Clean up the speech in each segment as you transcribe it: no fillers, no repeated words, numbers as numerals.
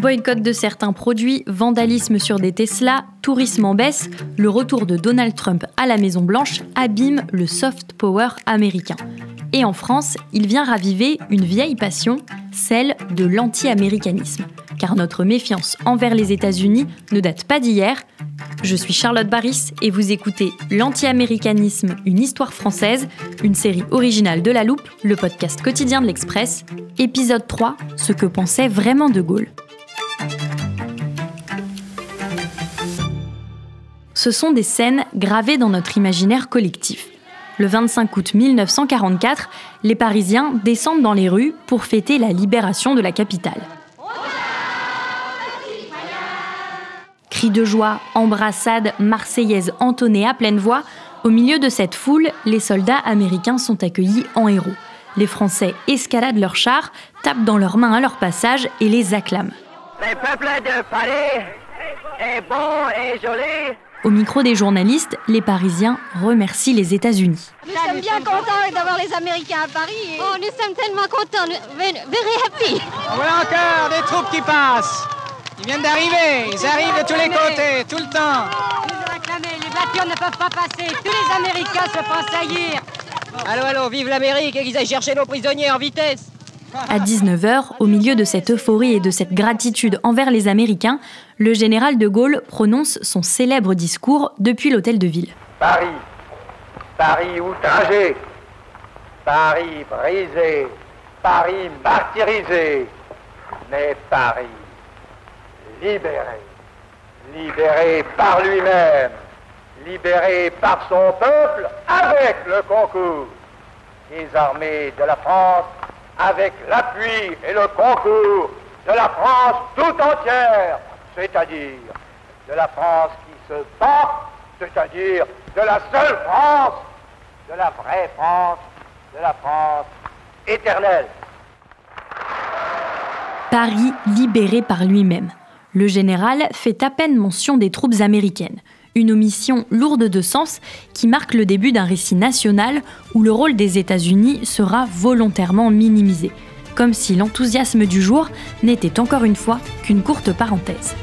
Boycott de certains produits, vandalisme sur des Tesla, tourisme en baisse, le retour de Donald Trump à la Maison-Blanche abîme le soft power américain. Et en France, il vient raviver une vieille passion, celle de l'anti-américanisme. Car notre méfiance envers les États-Unis ne date pas d'hier. Je suis Charlotte Baris et vous écoutez L'anti-américanisme, une histoire française, une série originale de La Loupe, le podcast quotidien de l'Express. Épisode 3, ce que pensait vraiment De Gaulle. Ce sont des scènes gravées dans notre imaginaire collectif. Le 25 août 1944, les Parisiens descendent dans les rues pour fêter la libération de la capitale. Cris de joie, embrassades, marseillaises entonnées à pleine voix, au milieu de cette foule, les soldats américains sont accueillis en héros. Les Français escaladent leurs chars, tapent dans leurs mains à leur passage et les acclament. Le peuple de Paris est bon et joli. Au micro des journalistes, les Parisiens remercient les États-Unis. Nous sommes bien contents d'avoir les Américains à Paris. Oh, nous sommes tellement contents, very happy. Voilà encore des troupes qui passent. Ils viennent d'arriver, ils arrivent de tous les côtés, tout le temps. Ils ont acclamé, les voitures ne peuvent pas passer, tous les Américains se font saillir. Allô, vive l'Amérique et qu'ils aillent chercher nos prisonniers en vitesse. À 19h, au milieu de cette euphorie et de cette gratitude envers les Américains, le général de Gaulle prononce son célèbre discours depuis l'hôtel de ville. Paris outragé, Paris brisé, Paris martyrisé, mais Paris libéré par lui-même, libéré par son peuple avec le concours des armées de la France, avec l'appui et le concours de la France tout entière, c'est-à-dire de la France qui se bat, c'est-à-dire de la seule France, de la vraie France, de la France éternelle. Paris libéré par lui-même. Le général fait à peine mention des troupes américaines. Une omission lourde de sens qui marque le début d'un récit national où le rôle des États-Unis sera volontairement minimisé, comme si l'enthousiasme du jour n'était encore une fois qu'une courte parenthèse.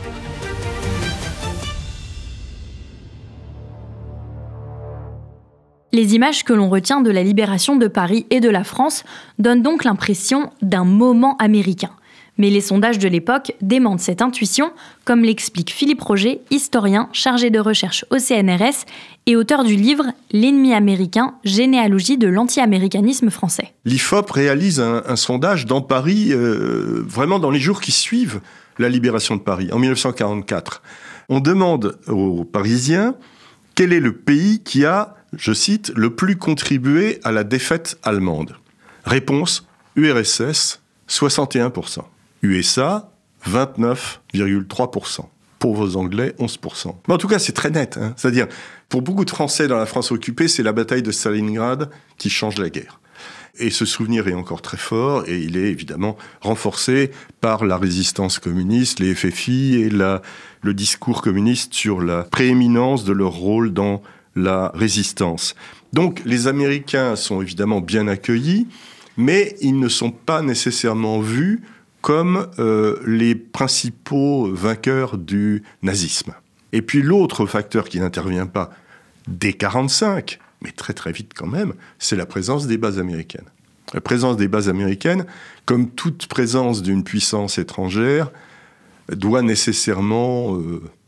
Les images que l'on retient de la libération de Paris et de la France donnent donc l'impression d'un moment américain. Mais les sondages de l'époque démentent cette intuition, comme l'explique Philippe Roger, historien chargé de recherche au CNRS et auteur du livre « L'ennemi américain, généalogie de l'anti-américanisme français ». L'IFOP réalise un sondage dans Paris, vraiment dans les jours qui suivent la libération de Paris, en 1944. On demande aux Parisiens quel est le pays qui a, je cite, le plus contribué à la défaite allemande. Réponse, URSS, 61%. USA, 29,3%. Pour vos Anglais, 11%. Mais en tout cas, c'est très net. C'est-à-dire, pour beaucoup de Français dans la France occupée, c'est la bataille de Stalingrad qui change la guerre. Et ce souvenir est encore très fort, et il est évidemment renforcé par la résistance communiste, les FFI et le discours communiste sur la prééminence de leur rôle dans la résistance. Donc, les Américains sont évidemment bien accueillis, mais ils ne sont pas nécessairement vus comme les principaux vainqueurs du nazisme. Et puis l'autre facteur qui n'intervient pas dès 1945, mais très très vite quand même, c'est la présence des bases américaines. La présence des bases américaines, comme toute présence d'une puissance étrangère, doit nécessairement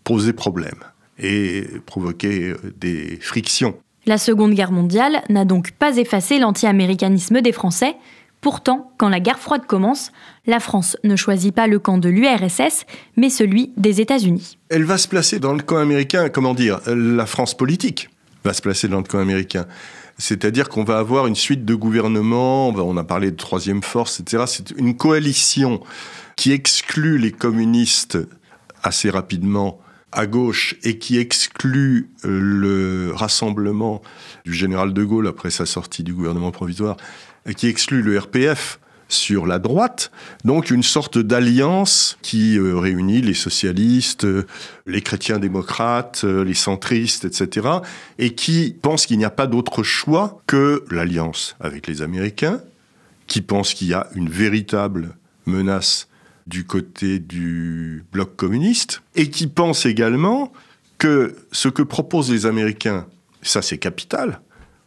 poser problème et provoquer des frictions. La Seconde Guerre mondiale n'a donc pas effacé l'anti-américanisme des Français. Pourtant, quand la guerre froide commence, la France ne choisit pas le camp de l'URSS, mais celui des États-Unis. Elle va se placer dans le camp américain, la France politique va se placer dans le camp américain. C'est-à-dire qu'on va avoir une suite de gouvernements, on a parlé de troisième force, etc. C'est une coalition qui exclut les communistes assez rapidement à gauche et qui exclut le rassemblement du général de Gaulle après sa sortie du gouvernement provisoire, qui exclut le RPF sur la droite, donc une sorte d'alliance qui réunit les socialistes, les chrétiens démocrates, les centristes, etc., et qui pense qu'il n'y a pas d'autre choix que l'alliance avec les Américains, qui pense qu'il y a une véritable menace du côté du bloc communiste, et qui pense également que ce que proposent les Américains, ça c'est capital,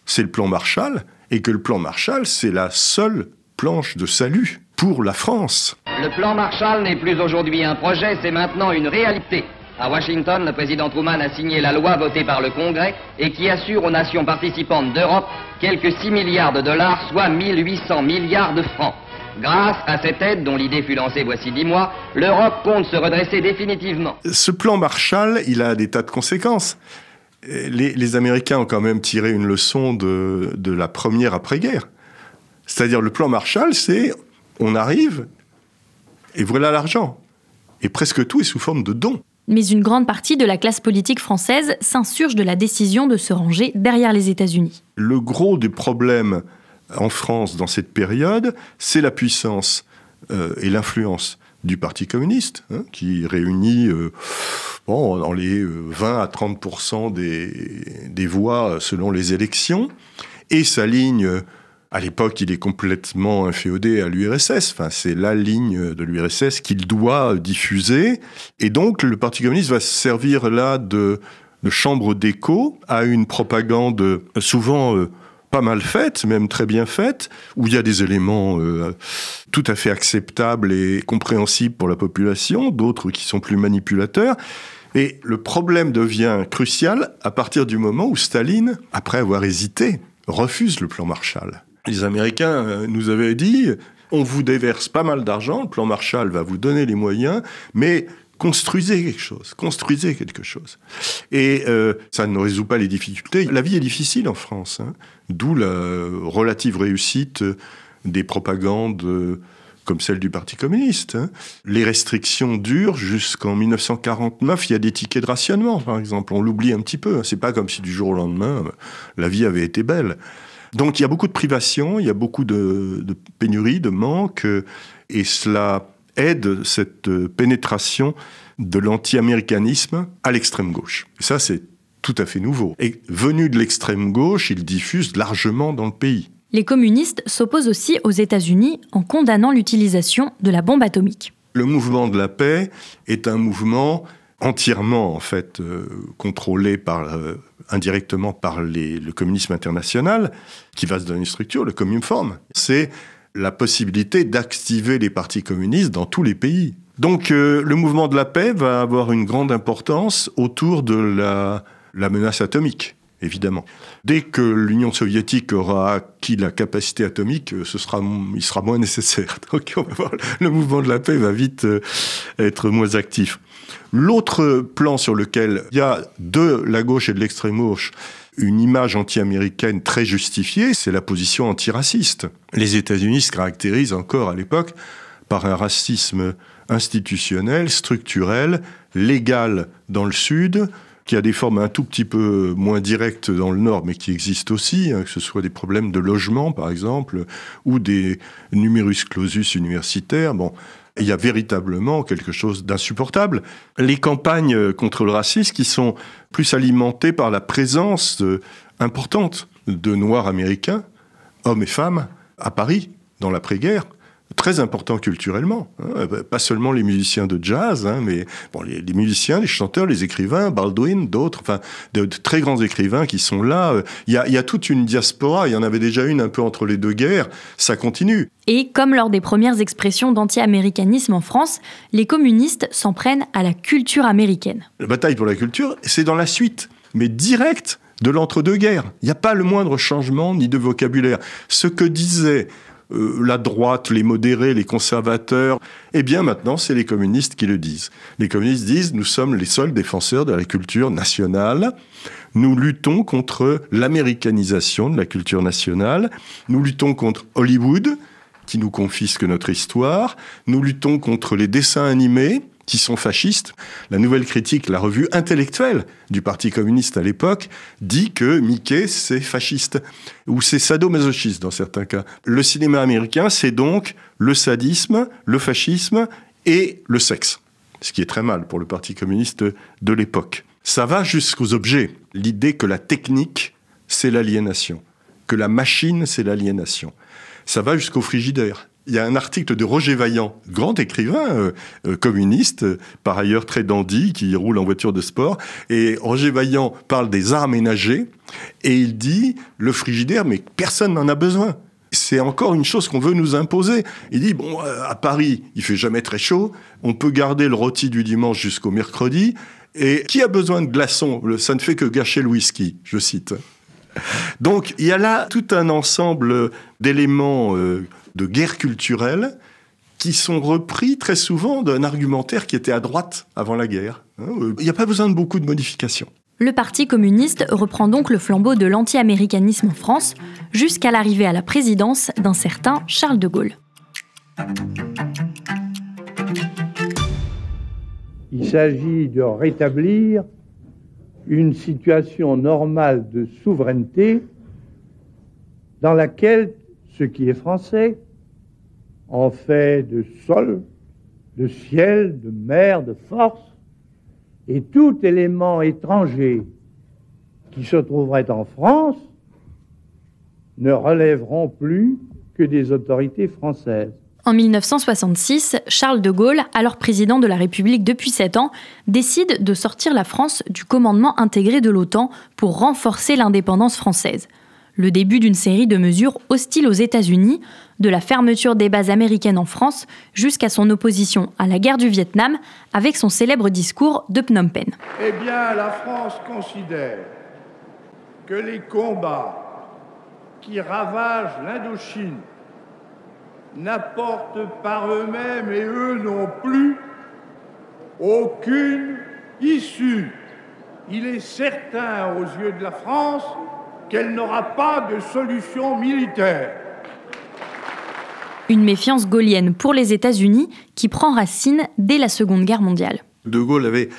c'est le plan Marshall, et que le plan Marshall, c'est la seule planche de salut pour la France. Le plan Marshall n'est plus aujourd'hui un projet, c'est maintenant une réalité. À Washington, le président Truman a signé la loi votée par le Congrès et qui assure aux nations participantes d'Europe quelques 6 milliards de dollars, soit 1800 milliards de francs. Grâce à cette aide, dont l'idée fut lancée voici 10 mois, l'Europe compte se redresser définitivement. Ce plan Marshall, il a des tas de conséquences. Les Américains ont quand même tiré une leçon de la première après-guerre. C'est-à-dire, le plan Marshall, c'est on arrive et voilà l'argent. Et presque tout est sous forme de dons. Mais une grande partie de la classe politique française s'insurge de la décision de se ranger derrière les États-Unis. Le gros des problèmes en France dans cette période, c'est la puissance et l'influence du Parti communiste, qui réunit dans les 20 à 30% des voix selon les élections, et sa ligne. À l'époque, il est complètement inféodé à l'URSS. Enfin, c'est la ligne de l'URSS qu'il doit diffuser. Et donc, le Parti communiste va se servir là de chambre d'écho à une propagande souvent pas mal faite, même très bien faite, où il y a des éléments tout à fait acceptables et compréhensibles pour la population, d'autres qui sont plus manipulateurs. Et le problème devient crucial à partir du moment où Staline, après avoir hésité, refuse le plan Marshall. Les Américains nous avaient dit « on vous déverse pas mal d'argent, le plan Marshall va vous donner les moyens, mais construisez quelque chose. » Et ça ne résout pas les difficultés. La vie est difficile en France, d'où la relative réussite des propagandes comme celle du Parti communiste. Les restrictions durent jusqu'en 1949. Il y a des tickets de rationnement, par exemple. On l'oublie un petit peu. C'est pas comme si du jour au lendemain, la vie avait été belle. Donc il y a beaucoup de privations, il y a beaucoup de pénuries, de manques, et cela aide cette pénétration de l'anti-américanisme à l'extrême gauche. Et ça, c'est tout à fait nouveau. Et venu de l'extrême gauche, il diffuse largement dans le pays. Les communistes s'opposent aussi aux États-Unis en condamnant l'utilisation de la bombe atomique. Le mouvement de la paix est un mouvement entièrement, en fait, contrôlé indirectement par le communisme international, qui va se donner une structure, le Communform. C'est la possibilité d'activer les partis communistes dans tous les pays. Donc, le mouvement de la paix va avoir une grande importance autour de la menace atomique, évidemment. Dès que l'Union soviétique aura acquis la capacité atomique, il sera moins nécessaire. Donc, on va voir, le mouvement de la paix va vite être moins actif. L'autre plan sur lequel il y a de la gauche et de l'extrême gauche une image anti-américaine très justifiée, c'est la position antiraciste. Les États-Unis se caractérisent encore à l'époque par un racisme institutionnel, structurel, légal dans le Sud, qui a des formes un tout petit peu moins directes dans le Nord, mais qui existent aussi, que ce soit des problèmes de logement, par exemple, ou des numerus clausus universitaires. Bon, il y a véritablement quelque chose d'insupportable. Les campagnes contre le racisme qui sont plus alimentées par la présence importante de Noirs américains, hommes et femmes, à Paris, dans l'après-guerre, très important culturellement. Pas seulement les musiciens de jazz, mais bon, les musiciens, les chanteurs, les écrivains, Baldwin, d'autres, enfin, de très grands écrivains qui sont là. Il y a toute une diaspora, il y en avait déjà une un peu entre les deux guerres, ça continue. Et comme lors des premières expressions d'anti-américanisme en France, les communistes s'en prennent à la culture américaine. La bataille pour la culture, c'est dans la suite, mais directe de l'entre-deux-guerres. Il n'y a pas le moindre changement ni de vocabulaire. Ce que disaient la droite, les modérés, les conservateurs, eh bien maintenant c'est les communistes qui le disent. Les communistes disent « nous sommes les seuls défenseurs de la culture nationale, nous luttons contre l'américanisation de la culture nationale, nous luttons contre Hollywood, qui nous confisque notre histoire, nous luttons contre les dessins animés, qui sont fascistes. » La Nouvelle Critique, la revue intellectuelle du Parti communiste à l'époque, dit que Mickey, c'est fasciste, ou c'est sadomasochiste dans certains cas. Le cinéma américain, c'est donc le sadisme, le fascisme et le sexe, ce qui est très mal pour le Parti communiste de l'époque. Ça va jusqu'aux objets. L'idée que la technique, c'est l'aliénation, que la machine, c'est l'aliénation. Ça va jusqu'au frigidaire. Il y a un article de Roger Vaillant, grand écrivain communiste, par ailleurs très dandy, qui roule en voiture de sport. Et Roger Vaillant parle des arts ménagers et il dit « le frigidaire, mais personne n'en a besoin ». C'est encore une chose qu'on veut nous imposer. Il dit, bon, à Paris, il fait jamais très chaud, on peut garder le rôti du dimanche jusqu'au mercredi, et qui a besoin de glaçons ? Ça ne fait que gâcher le whisky, je cite. Donc, il y a là tout un ensemble d'éléments de guerre culturelle qui sont repris très souvent d'un argumentaire qui était à droite avant la guerre. Il n'y a pas besoin de beaucoup de modifications. Le Parti communiste reprend donc le flambeau de l'anti-américanisme en France, jusqu'à l'arrivée à la présidence d'un certain Charles de Gaulle. Il s'agit de rétablir une situation normale de souveraineté dans laquelle ce qui est français, en fait de sol, de ciel, de mer, de force, et tout élément étranger qui se trouverait en France ne relèveront plus que des autorités françaises. En 1966, Charles de Gaulle, alors président de la République depuis 7 ans, décide de sortir la France du commandement intégré de l'OTAN pour renforcer l'indépendance française. Le début d'une série de mesures hostiles aux États-Unis, de la fermeture des bases américaines en France jusqu'à son opposition à la guerre du Vietnam avec son célèbre discours de Phnom Penh. Eh bien, la France considère que les combats qui ravagent l'Indochine n'apportent par eux-mêmes et eux non plus aucune issue. Il est certain aux yeux de la France qu'elle n'aura pas de solution militaire. Une méfiance gaullienne pour les États-Unis qui prend racine dès la Seconde Guerre mondiale. De Gaulle avait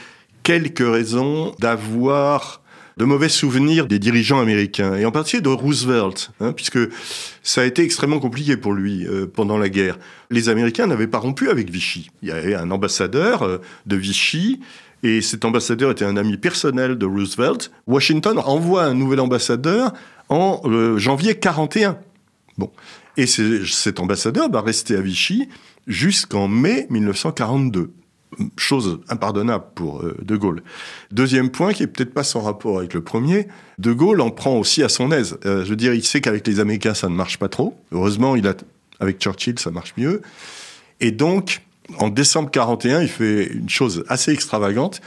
quelques raisons d'avoir de mauvais souvenirs des dirigeants américains, et en particulier de Roosevelt, puisque ça a été extrêmement compliqué pour lui pendant la guerre. Les Américains n'avaient pas rompu avec Vichy. Il y avait un ambassadeur de Vichy, et cet ambassadeur était un ami personnel de Roosevelt. Washington envoie un nouvel ambassadeur en janvier 1941. Bon. Et cet ambassadeur va rester à Vichy jusqu'en mai 1942. Chose impardonnable pour De Gaulle. Deuxième point, qui est peut-être pas sans rapport avec le premier, De Gaulle en prend aussi à son aise. Je veux dire, il sait qu'avec les Américains, ça ne marche pas trop. Heureusement, avec Churchill, ça marche mieux. Et donc, en décembre 1941, il fait une chose assez extravagante.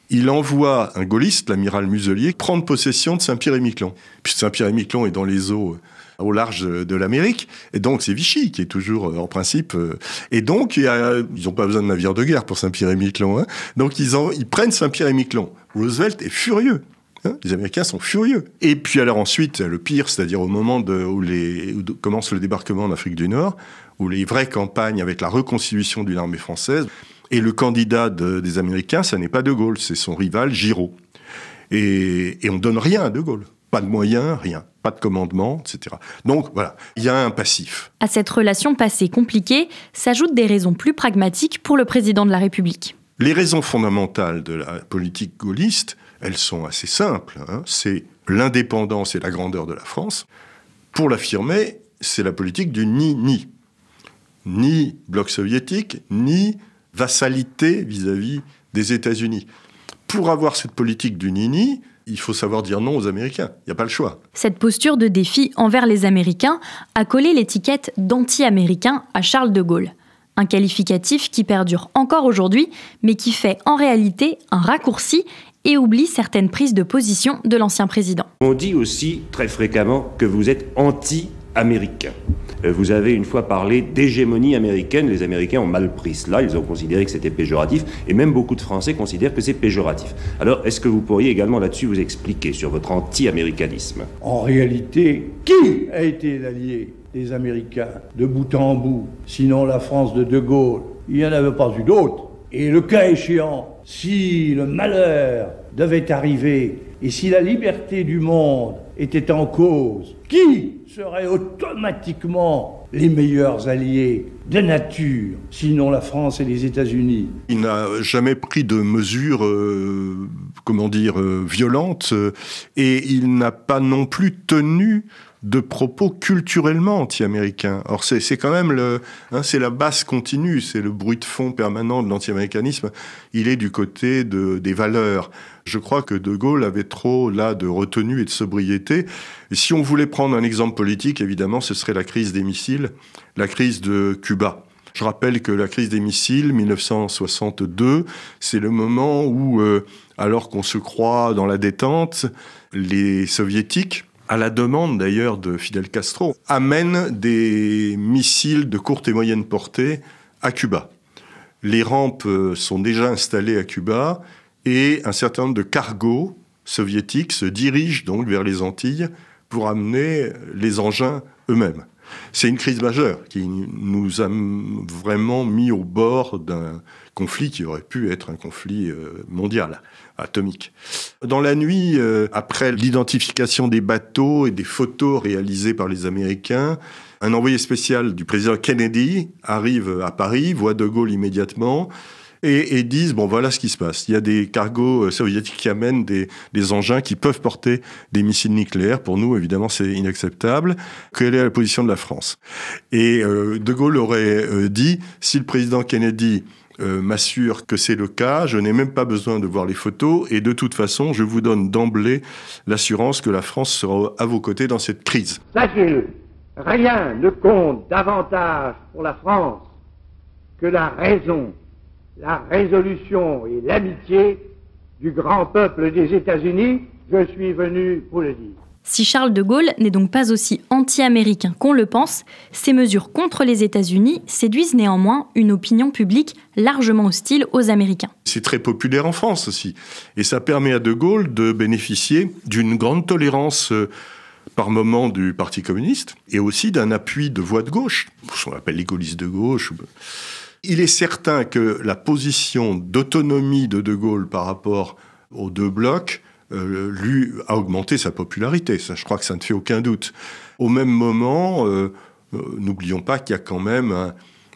Il envoie un gaulliste, l'amiral Muselier, prendre possession de Saint-Pierre-et-Miquelon. Puisque Saint-Pierre-et-Miquelon est dans les eaux au large de l'Amérique, et donc c'est Vichy qui est toujours en principe. Et donc ils n'ont pas besoin de navires de guerre pour Saint-Pierre-et-Miquelon. Donc ils prennent Saint-Pierre-et-Miquelon. Roosevelt est furieux. Les Américains sont furieux. Et puis alors ensuite, le pire, c'est-à-dire au moment où commence le débarquement en Afrique du Nord, où les vraies campagnes avec la reconstitution d'une armée française, et le candidat des Américains, ça n'est pas De Gaulle, c'est son rival Giraud. Et on ne donne rien à De Gaulle. Pas de moyens, rien. Pas de commandement, etc. Donc voilà, il y a un passif. À cette relation passée compliquée s'ajoutent des raisons plus pragmatiques pour le président de la République. Les raisons fondamentales de la politique gaulliste, elles sont assez simples. C'est l'indépendance et la grandeur de la France. Pour l'affirmer, c'est la politique du ni-ni. Ni bloc soviétique, ni vassalité vis-à-vis des États-Unis. Pour avoir cette politique du ni-ni, il faut savoir dire non aux Américains. Il n'y a pas le choix. Cette posture de défi envers les Américains a collé l'étiquette d'anti-américain à Charles de Gaulle. Un qualificatif qui perdure encore aujourd'hui, mais qui fait en réalité un raccourci et oublie certaines prises de position de l'ancien président. On dit aussi très fréquemment que vous êtes anti-américain. Vous avez une fois parlé d'hégémonie américaine. Les Américains ont mal pris cela, ils ont considéré que c'était péjoratif, et même beaucoup de Français considèrent que c'est péjoratif. Alors, est-ce que vous pourriez également là-dessus vous expliquer sur votre anti-américanisme ? En réalité, qui a été l'allié des Américains de bout en bout, sinon la France de Gaulle? Il n'y en avait pas eu d'autres. Et le cas échéant, si le malheur devait arriver, et si la liberté du monde était en cause, qui serait automatiquement les meilleurs alliés de nature, sinon la France et les États-Unis. Il n'a jamais pris de mesures, violentes, et il n'a pas non plus tenu de propos culturellement anti-américains. Or, c'est quand même c'est la base continue, c'est le bruit de fond permanent de l'anti-américanisme. Il est du côté des valeurs. Je crois que De Gaulle avait trop, là, de retenue et de sobriété. Et si on voulait prendre un exemple politique, évidemment, ce serait la crise des missiles, la crise de Cuba. Je rappelle que la crise des missiles, 1962, c'est le moment où, alors qu'on se croit dans la détente, les soviétiques, à la demande d'ailleurs de Fidel Castro, amènent des missiles de courte et moyenne portée à Cuba. Les rampes sont déjà installées à Cuba et un certain nombre de cargos soviétiques se dirigent donc vers les Antilles pour amener les engins eux-mêmes. C'est une crise majeure qui nous a vraiment mis au bord d'un conflit qui aurait pu être un conflit mondial, atomique. Dans la nuit, après l'identification des bateaux et des photos réalisées par les Américains, un envoyé spécial du président Kennedy arrive à Paris, voit De Gaulle immédiatement, et disent, bon, voilà ce qui se passe. Il y a des cargos soviétiques qui amènent des engins qui peuvent porter des missiles nucléaires. Pour nous, évidemment, c'est inacceptable. Quelle est la position de la France ? Et De Gaulle aurait dit, si le président Kennedy m'assure que c'est le cas, je n'ai même pas besoin de voir les photos, et de toute façon, je vous donne d'emblée l'assurance que la France sera à vos côtés dans cette crise. Sachez-le, rien ne compte davantage pour la France que la raison, la résolution et l'amitié du grand peuple des États-Unis. Je suis venu pour le dire. Si Charles de Gaulle n'est donc pas aussi anti-américain qu'on le pense, ses mesures contre les États-Unis séduisent néanmoins une opinion publique largement hostile aux Américains. C'est très populaire en France aussi. Et ça permet à De Gaulle de bénéficier d'une grande tolérance par moment du Parti communiste et aussi d'un appui de voix de gauche, ce qu'on appelle les gaullistes de gauche. Il est certain que la position d'autonomie de Gaulle par rapport aux deux blocs lui a augmenté sa popularité. Ça, je crois que ça ne fait aucun doute. Au même moment, n'oublions pas qu'il y a quand même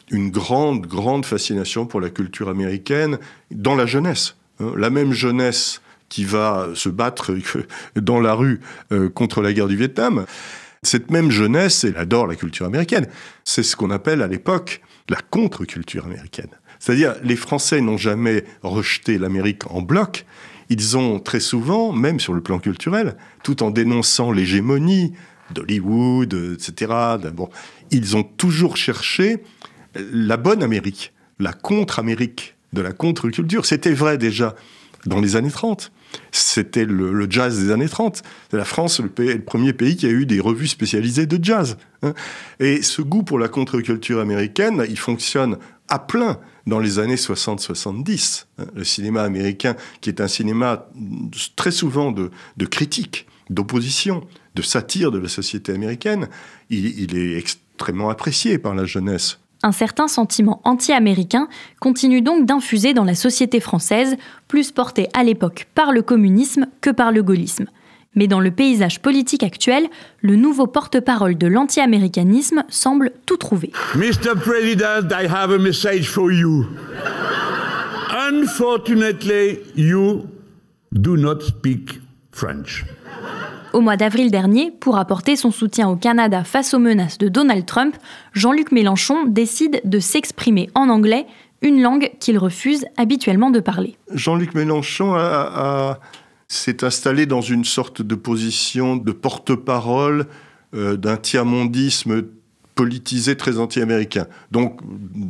une grande fascination pour la culture américaine dans la jeunesse. La même jeunesse qui va se battre dans la rue contre la guerre du Vietnam, cette même jeunesse, elle adore la culture américaine. C'est ce qu'on appelle à l'époque la contre-culture américaine. C'est-à-dire, les Français n'ont jamais rejeté l'Amérique en bloc. Ils ont très souvent, même sur le plan culturel, tout en dénonçant l'hégémonie d'Hollywood, etc., ils ont toujours cherché la bonne Amérique, la contre-Amérique, de la contre-culture. C'était vrai déjà dans les années 30. C'était le jazz des années 30. C'est la France, le premier pays qui a eu des revues spécialisées de jazz. Et ce goût pour la contre-culture américaine, il fonctionne à plein dans les années 60-70. Le cinéma américain, qui est un cinéma très souvent de critique, d'opposition, de satire de la société américaine, il est extrêmement apprécié par la jeunesse. Un certain sentiment anti-américain continue donc d'infuser dans la société française, plus portée à l'époque par le communisme que par le gaullisme. Mais dans le paysage politique actuel, le nouveau porte-parole de l'anti-américanisme semble tout trouver. Mr. President, I have a message for you. Unfortunately, you do not speak French. Au mois d'avril dernier, pour apporter son soutien au Canada face aux menaces de Donald Trump, Jean-Luc Mélenchon décide de s'exprimer en anglais, une langue qu'il refuse habituellement de parler. Jean-Luc Mélenchon s'est installé dans une sorte de position de porte-parole d'un tiers-mondisme politisé très anti-américain. Donc,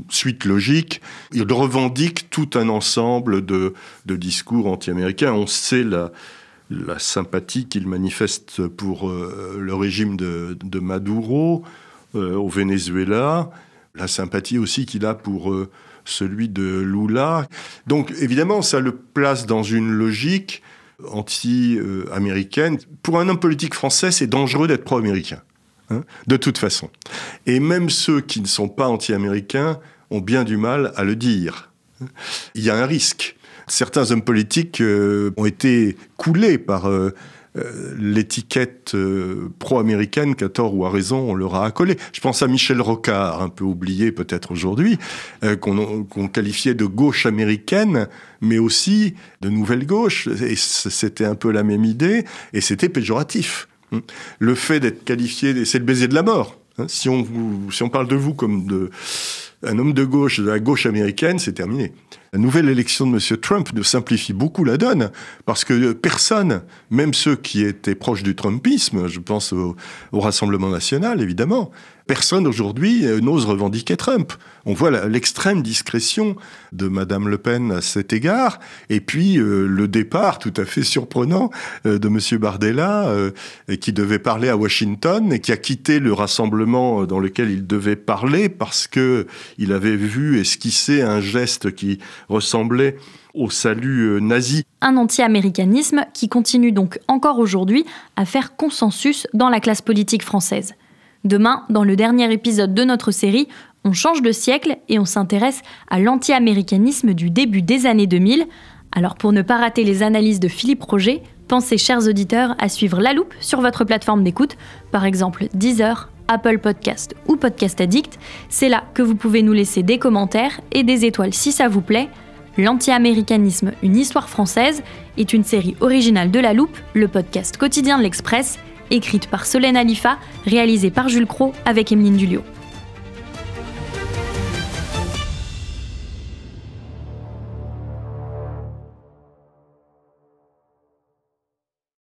suite logique, il revendique tout un ensemble de discours anti-américains. On sait la sympathie qu'il manifeste pour le régime de Maduro au Venezuela, la sympathie aussi qu'il a pour celui de Lula. Donc évidemment, ça le place dans une logique anti-américaine. Pour un homme politique français, c'est dangereux d'être pro-américain, de toute façon. Et même ceux qui ne sont pas anti-américains ont bien du mal à le dire. Il y a un risque. Certains hommes politiques ont été coulés par l'étiquette pro-américaine qu'à tort ou à raison on leur a accolée. Je pense à Michel Rocard, un peu oublié peut-être aujourd'hui, qu'on qualifiait de gauche américaine, mais aussi de nouvelle gauche. Et c'était un peu la même idée, et c'était péjoratif. Le fait d'être qualifié, c'est le baiser de la mort. Si on parle de vous comme un homme de gauche, de la gauche américaine, c'est terminé. La nouvelle élection de M. Trump nous simplifie beaucoup la donne, parce que personne, même ceux qui étaient proches du Trumpisme, je pense au Rassemblement national, évidemment, personne aujourd'hui n'ose revendiquer Trump. On voit l'extrême discrétion de Mme Le Pen à cet égard, et puis le départ tout à fait surprenant de M. Bardella, qui devait parler à Washington, et qui a quitté le rassemblement dans lequel il devait parler, parce qu'il avait vu esquisser un geste qui ressemblait au salut nazi. Un anti-américanisme qui continue donc encore aujourd'hui à faire consensus dans la classe politique française. Demain, dans le dernier épisode de notre série, on change de siècle et on s'intéresse à l'anti-américanisme du début des années 2000. Alors pour ne pas rater les analyses de Philippe Roger, pensez, chers auditeurs, à suivre La Loupe sur votre plateforme d'écoute, par exemple Deezer, Apple Podcast ou Podcast Addict. C'est là que vous pouvez nous laisser des commentaires et des étoiles si ça vous plaît. L'anti-américanisme, une histoire française est une série originale de La Loupe, le podcast quotidien de l'Express, écrite par Solène Alifa, réalisée par Jules Cros avec Emeline Dulliot.